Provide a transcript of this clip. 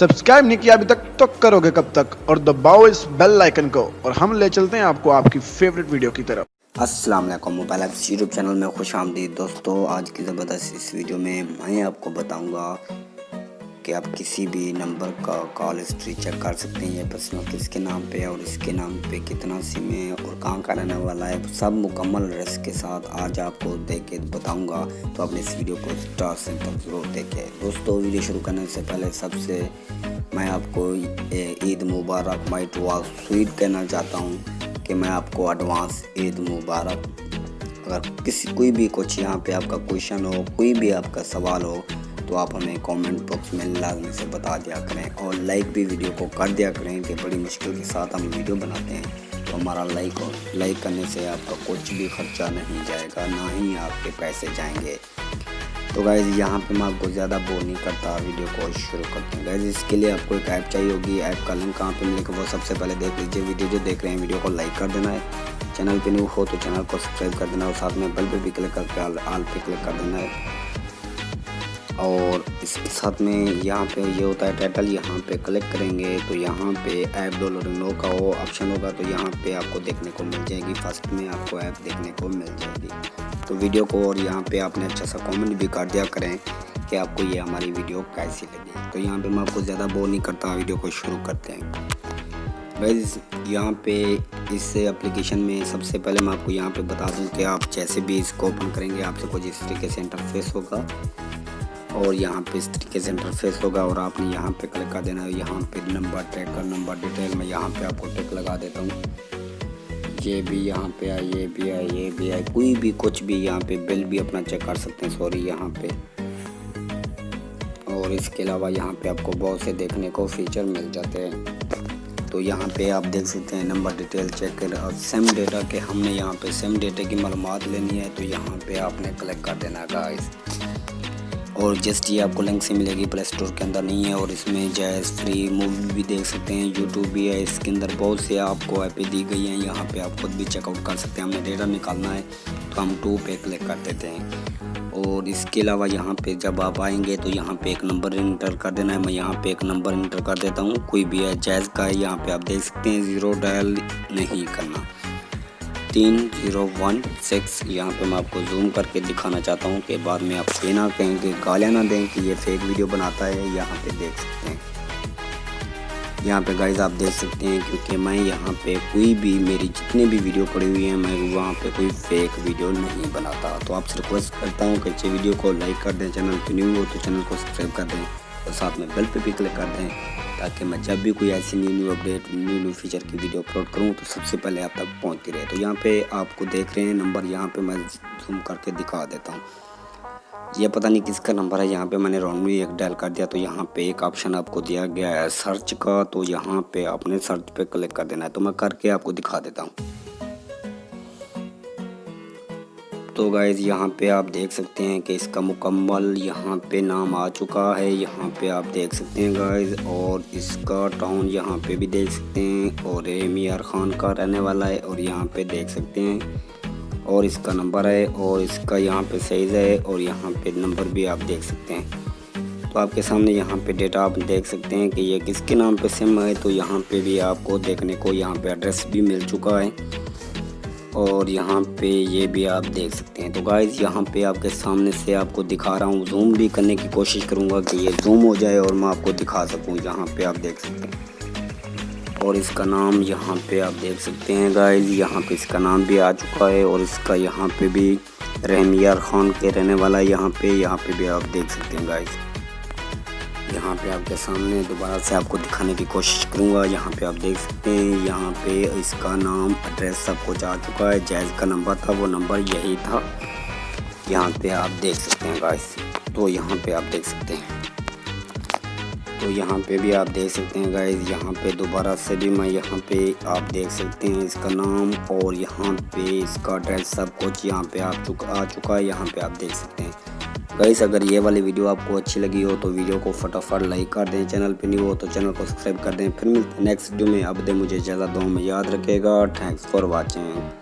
Subscribe नहीं किया अभी तक तो करोगे कब तक, और दबाओ इस बेल आइकन को और हम ले चलते हैं आपको आपकी फेवरेट वीडियो की तरफ। अस्सलाम वालेकुम, मोबाइल ऐप्स यूट्यूब चैनल में खुश आमदीद दोस्तों। आज की ज़बरदस्त इस वीडियो में मैं आपको बताऊंगा कि आप किसी भी नंबर का कॉल हिस्ट्री चेक कर सकते हैं। ये पर्सनल किसके नाम पे है और इसके नाम पे कितना सिम है और कहाँ का रहने वाला है, सब मुकम्मल एड्रेस के साथ आज आपको देख के बताऊंगा। तो अपने इस वीडियो को स्टार्ट से तक ज़रूर देखें। दोस्तों, वीडियो शुरू करने से पहले सबसे मैं आपको ईद मुबारक माई टू ऑल स्वीट कहना चाहता हूँ कि मैं आपको एडवांस ईद मुबारक। अगर कोई भी कुछ यहाँ पे आपका क्वेश्चन हो, कोई भी आपका सवाल हो तो आप हमें कमेंट बॉक्स में लाजमी से बता दिया करें और लाइक भी वीडियो को कर दिया करें कि बड़ी मुश्किल के साथ हम वीडियो बनाते हैं। तो हमारा लाइक करने से आपका कुछ भी खर्चा नहीं जाएगा, ना ही आपके पैसे जाएंगे। तो गाइज़, यहाँ पे मैं आपको ज़्यादा बोर नहीं करता, वीडियो को शुरू करते हैं। गाइज़, इसके लिए आपको एक ऐप चाहिए होगी। ऐप का लिंक कहाँ पे मिलेगा वो सबसे पहले देख लीजिए। वीडियो जो देख रहे हैं वीडियो को लाइक कर देना है, चैनल पे न्यू हो तो चैनल को सब्सक्राइब कर देना और साथ में बेल पे भी क्लिक करके ऑल पे क्लिक कर देना है। और इसके साथ में यहाँ पे ये होता है टाइटल, यहाँ पे क्लिक करेंगे तो यहाँ पे ऐप डाउनलोडिंग नो का वो ऑप्शन होगा, तो यहाँ पे आपको देखने को मिल जाएगी। फर्स्ट में आपको ऐप देखने को मिल जाएगी। तो वीडियो को और यहाँ पे आपने अच्छा सा कमेंट भी कर दिया करें कि आपको ये हमारी वीडियो कैसी लगी। तो यहाँ पे मैं आपको ज़्यादा बोर नहीं करता, वीडियो को शुरू करते हैं। गाइस, यहाँ पे इस एप्लीकेशन में सबसे पहले मैं आपको यहाँ पे बता दूँ कि आप जैसे भी इसको ओपन करेंगे आपसे कुछ इस तरीके से इंटरफेस होगा और यहाँ पे इस तरीके से इंटरफेस होगा और आपने यहाँ पे क्लिक कर देना है। यहाँ पे नंबर ट्रैकर, नंबर डिटेल में यहाँ पे आपको टिक लगा देता हूँ। ये भी यहाँ पे आए, ये भी आए, ये भी आए, कोई भी कुछ भी यहाँ पे बिल भी अपना चेक कर सकते हैं, सॉरी यहाँ पे। और इसके अलावा यहाँ पे आपको बहुत से देखने को फीचर मिल जाते हैं। तो यहाँ पे आप देख सकते हैं नंबर डिटेल चेक कर और सिम डेटा के हमने यहाँ पे सिम डेटा की मालूमात लेनी है तो यहाँ पे आपने क्लिक कर देना गाइस। और जस्ट ये आपको लिंक से मिलेगी, प्ले स्टोर के अंदर नहीं है। और इसमें जैज़ फ्री मूवी भी देख सकते हैं, यूट्यूब भी है, इसके अंदर बहुत से आपको ऐपें दी गई हैं। यहाँ पे आप खुद भी चेकआउट कर सकते हैं। हमने डेटा निकालना है तो हम 2 पे क्लिक कर देते हैं। और इसके अलावा यहाँ पे जब आप आएंगे तो यहाँ पे एक नंबर इंटर कर देना है। मैं यहाँ पे एक नंबर इंटर कर देता हूँ, कोई भी है, जैज़ का है। यहाँ पे आप देख सकते हैं 0 डायल नहीं करना, 3016। यहाँ पे मैं आपको जूम करके दिखाना चाहता हूँ कि बाद में आप ये ना कहें कि गालियाँ ना दें कि ये फेक वीडियो बनाता है। यहाँ पे देख सकते हैं, यहाँ पे गाइस आप देख सकते हैं, क्योंकि मैं यहाँ पे कोई भी मेरी जितनी भी वीडियो पड़ी हुई है मैं वहाँ पे कोई फेक वीडियो नहीं बनाता। तो आपसे रिक्वेस्ट करता हूँ कि अच्छे वीडियो को लाइक कर दें, चैनल पे न्यू हो तो चैनल को सब्सक्राइब कर दें और साथ में बेल पे भी क्लिक कर दें ताकि मैं जब भी कोई ऐसी न्यू अपडेट, न्यू फीचर की वीडियो अपलोड करूं तो सबसे पहले आप तक पहुंचती रहे। तो यहाँ पे आपको देख रहे हैं नंबर, यहाँ पे मैं जूम करके दिखा देता हूँ। ये पता नहीं किसका नंबर है, यहाँ पे मैंने रॉन्गली एक डायल कर दिया। तो यहाँ पे एक ऑप्शन आपको दिया गया है सर्च का, तो यहाँ पे आपने सर्च पे क्लिक कर देना है। तो मैं करके आपको दिखा देता हूँ। तो गाइज, यहाँ पे आप देख सकते हैं कि इसका मुकम्मल यहाँ पे नाम आ चुका है। यहाँ पे आप देख सकते हैं गाइज, और इसका टाउन यहाँ पे भी देख सकते हैं और ये मियार खान का रहने वाला है। और यहाँ पे देख सकते हैं और इसका नंबर है और इसका यहाँ पे साइज़ है और यहाँ पे नंबर भी आप देख सकते हैं। तो आपके सामने यहाँ पे डेटा आप देख सकते हैं कि ये किसके नाम पे सिम है। तो यहाँ पे भी आपको देखने को यहाँ पे एड्रेस भी मिल चुका है और यहाँ पे ये भी आप देख सकते हैं। तो गाइज़, यहाँ पे आपके सामने से आपको दिखा रहा हूँ, जूम भी करने की कोशिश करूँगा कि ये जूम हो जाए और मैं आपको दिखा सकूँ। यहाँ पे आप देख सकते हैं और इसका नाम यहाँ पे आप देख सकते हैं गाइज़, यहाँ पे इसका नाम भी आ चुका है और इसका यहाँ पे भी रहमियार खान के रहने वाला है। यहाँ पे भी आप देख सकते हैं गाइज़। यहाँ पे आपके सामने दोबारा से आपको दिखाने की कोशिश करूँगा। यहाँ पे आप देख सकते हैं, यहाँ पे इसका नाम, एड्रेस सब कुछ आ चुका है। जैज़ का नंबर था, वो नंबर यही था। यहाँ पे आप देख सकते हैं गाइस। तो यहाँ पे आप देख सकते हैं, तो यहाँ पे भी आप देख सकते हैं गाइस। यहाँ पे दोबारा से भी मैं यहाँ पे आप देख सकते हैं इसका नाम और यहाँ पे इसका एड्रेस सब कुछ यहाँ पे आ चुका है। यहाँ पे आप देख सकते हैं गाइस। अगर ये वाली वीडियो आपको अच्छी लगी हो तो वीडियो को फटाफट लाइक कर दें, चैनल पे न्यू हो तो चैनल को सब्सक्राइब कर दें। फिर मिलते हैं नेक्स्ट वीडियो में। अब दे मुझे इजाज़त दो, में याद रखेगा। Thanks for watching.